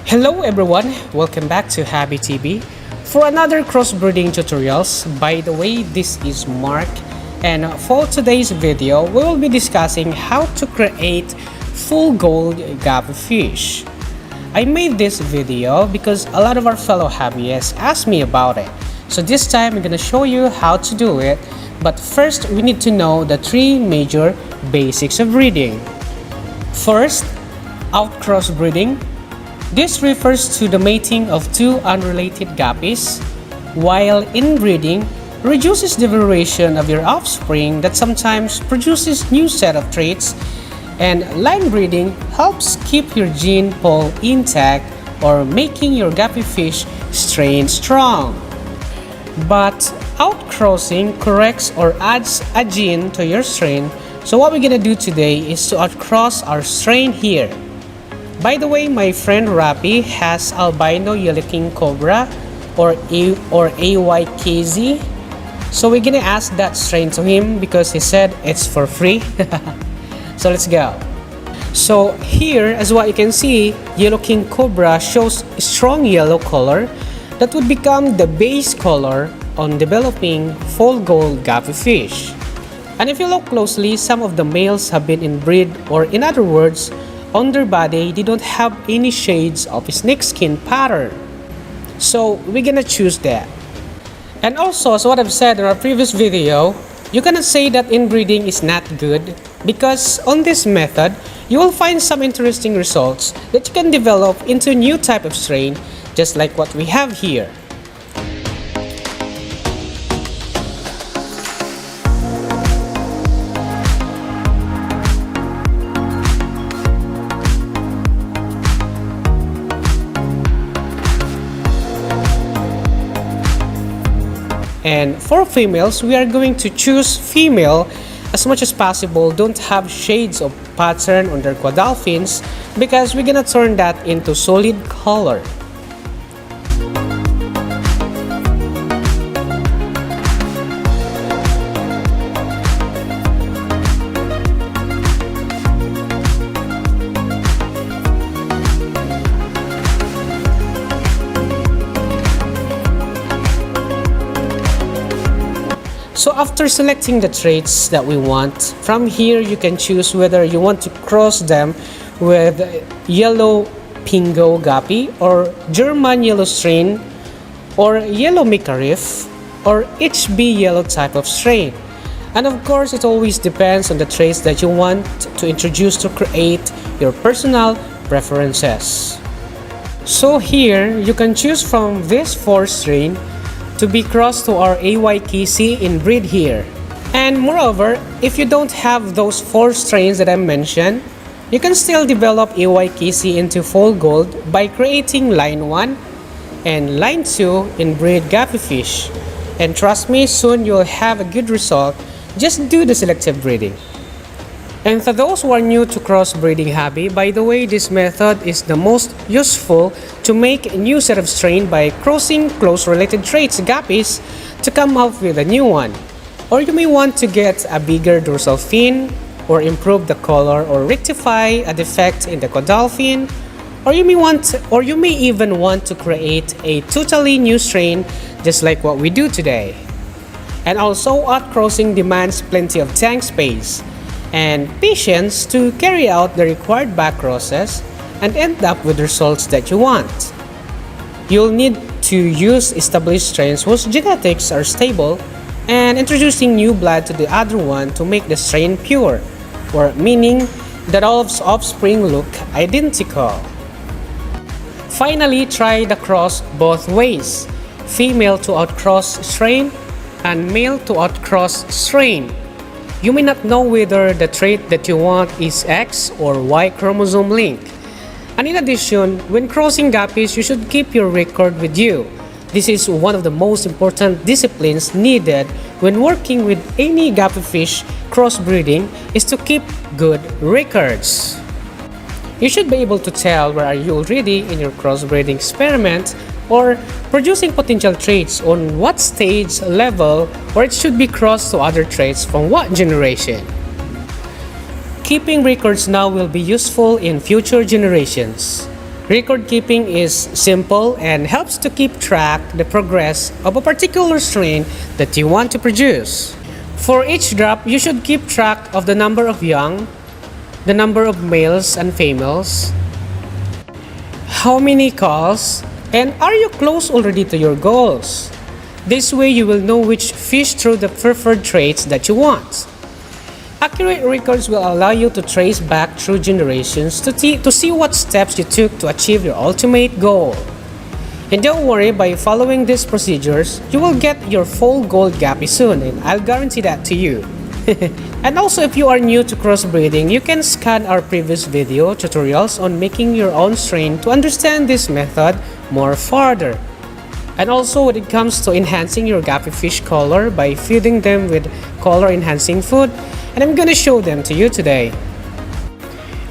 Hello everyone, welcome back to Hobby TV for another crossbreeding tutorials. By the way, this is Mark, and for today's video, we will be discussing how to create full gold guppy fish. I made this video because a lot of our fellow hobbyists asked me about it. So this time I'm gonna show you how to do it. But first, we need to know the three major basics of breeding. First, out-cross breeding. This refers to the mating of two unrelated guppies, while inbreeding reduces the variation of your offspring that sometimes produces new set of traits, and line breeding helps keep your gene pool intact or making your guppy fish strain strong. But outcrossing corrects or adds a gene to your strain, so what we're gonna do today is to outcross our strain here. By the way, my friend Guppy has albino yellow king cobra or AYKZ. So we're gonna ask that strain to him because he said it's for free. So let's go. So here, as what you can see, yellow king cobra shows strong yellow color that would become the base color on developing full gold guppy fish. And if you look closely, some of the males have been inbred, or in other words, on their body, they don't have any shades of snakeskin pattern. So we're gonna choose that. And also, as what I've said in our previous video, you cannot say that inbreeding is not good, because on this method, you will find some interesting results that you can develop into a new type of strain, just like what we have here. And for females, we are going to choose female as much as possible don't have shades of pattern on their caudalfins, because we're gonna turn that into solid color. So after selecting the traits that we want, from here you can choose whether you want to cross them with yellow pingo guppy or German yellow strain or yellow micarif or HB yellow type of strain. And of course, it always depends on the traits that you want to introduce to create your personal preferences. So here you can choose from this 4 strain to be crossed to our AYKC inbreed here. And moreover, if you don't have those 4 strains that I mentioned, you can still develop AYKC into full gold by creating line 1 and line 2 inbreed guppy fish. And trust me, soon you'll have a good result. Just do the selective breeding. And for those who are new to crossbreeding hobby, by the way, this method is the most useful to make a new set of strain by crossing close related traits guppies to come up with a new one. Or you may want to get a bigger dorsal fin, or improve the color, or rectify a defect in the caudal fin, or you may even want to create a totally new strain, just like what we do today. And also, outcrossing demands plenty of tank space and patience to carry out the required back crosses and end up with results that you want. You'll need to use established strains whose genetics are stable and introducing new blood to the other one to make the strain pure, or meaning that all of offspring look identical. Finally, try the cross both ways, female to outcross strain and male to outcross strain. You may not know whether the trait that you want is X or Y chromosome link. And in addition, when crossing guppies, you should keep your record with you. This is one of the most important disciplines needed when working with any guppy fish crossbreeding, is to keep good records. You should be able to tell where are you already in your crossbreeding experiment, or producing potential traits on what stage level, or it should be crossed to other traits from what generation. Keeping records now will be useful in future generations. Record keeping is simple and helps to keep track the progress of a particular strain that you want to produce. For each drop, you should keep track of the number of young, the number of males and females, how many calls, and are you close already to your goals? This way you will know which fish through the preferred traits that you want. Accurate records will allow you to trace back through generations to see what steps you took to achieve your ultimate goal. And don't worry, by following these procedures, you will get your full gold guppy soon, and I'll guarantee that to you. And also, if you are new to crossbreeding, you can scan our previous video tutorials on making your own strain to understand this method more further. And also, when it comes to enhancing your guppy fish color by feeding them with color enhancing food, and I'm gonna show them to you today.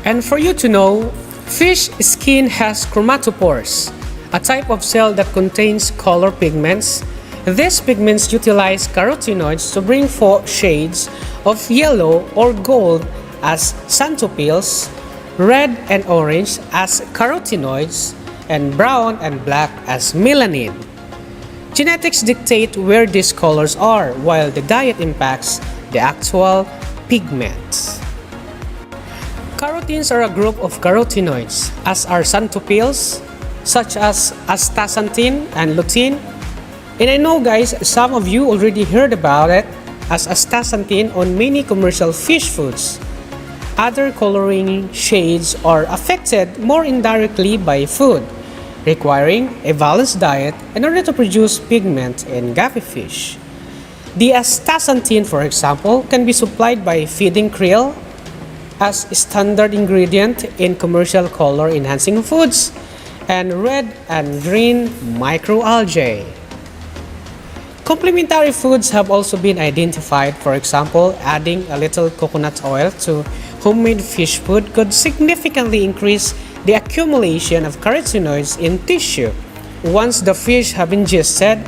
And for you to know, fish skin has chromatophores, a type of cell that contains color pigments. These pigments utilize carotenoids to bring forth shades of yellow or gold as xanthopils, red and orange as carotenoids, and brown and black as melanin. Genetics dictate where these colors are, while the diet impacts the actual pigments. Carotenes are a group of carotenoids, as are xanthopils, such as astaxanthin and lutein. And I know guys, some of you already heard about it as astaxanthin on many commercial fish foods. Other coloring shades are affected more indirectly by food, requiring a balanced diet in order to produce pigment in guppy fish. The astaxanthin, for example, can be supplied by feeding krill as a standard ingredient in commercial color enhancing foods, and red and green microalgae. Complementary foods have also been identified. For example, adding a little coconut oil to homemade fish food could significantly increase the accumulation of carotenoids in tissue. Once the fish have ingested,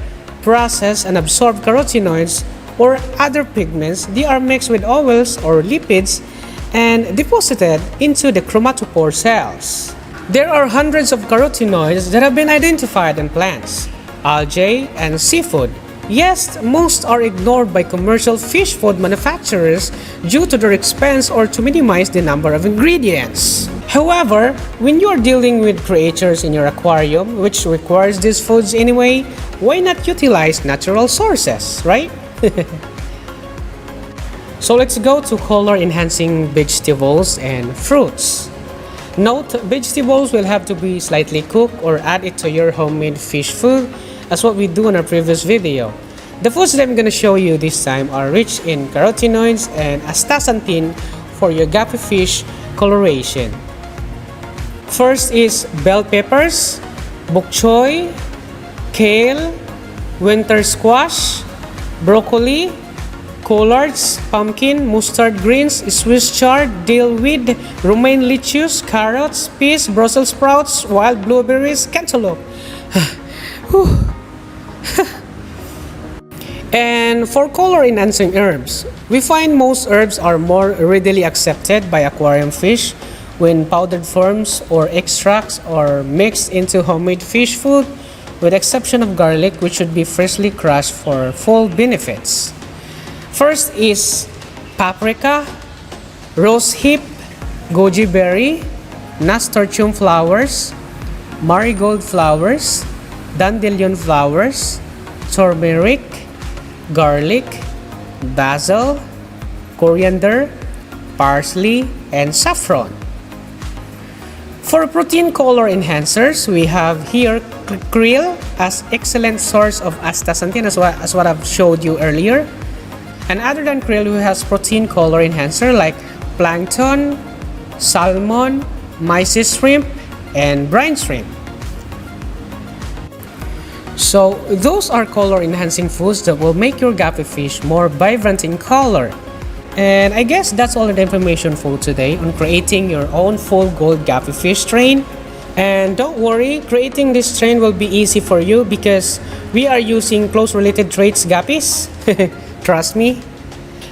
processed, and absorbed carotenoids or other pigments, they are mixed with oils or lipids and deposited into the chromatophore cells. There are hundreds of carotenoids that have been identified in plants, algae, and seafood. Yes, most are ignored by commercial fish food manufacturers due to their expense or to minimize the number of ingredients. However, when you are dealing with creatures in your aquarium, which requires these foods anyway, why not utilize natural sources, right? So let's go to color enhancing vegetables and fruits. Note, vegetables will have to be slightly cooked or add it to your homemade fish food, as what we do in our previous video. The foods that I'm going to show you this time are rich in carotenoids and astaxanthin for your guppy fish coloration. First is bell peppers, bok choy, kale, winter squash, broccoli, collards, pumpkin, mustard greens, Swiss chard, dill weed, romaine lettuce, carrots, peas, Brussels sprouts, wild blueberries, cantaloupe. And for color enhancing herbs, we find most herbs are more readily accepted by aquarium fish when powdered forms or extracts are mixed into homemade fish food, with exception of garlic, which should be freshly crushed for full benefits. First is paprika, rose hip, goji berry, nasturtium flowers, marigold flowers, dandelion flowers, turmeric, garlic, basil, coriander, parsley, and saffron. For protein color enhancers, we have here krill as excellent source of astaxanthin, as what I've showed you earlier. And other than krill, we have protein color enhancer like plankton, salmon, mysis shrimp, and brine shrimp. So those are color enhancing foods that will make your guppy fish more vibrant in color. And I guess that's all the information for today on creating your own full gold guppy fish strain. And don't worry, creating this strain will be easy for you because we are using close related traits guppies. Trust me.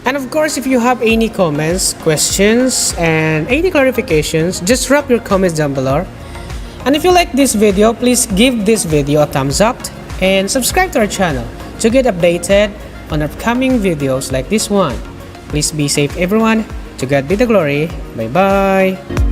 And of course, if you have any comments, questions, and any clarifications, just drop your comments down below. And if you like this video, please give this video a thumbs up and subscribe to our channel to get updated on upcoming videos like this one. Please be safe everyone. To God be the glory. Bye bye.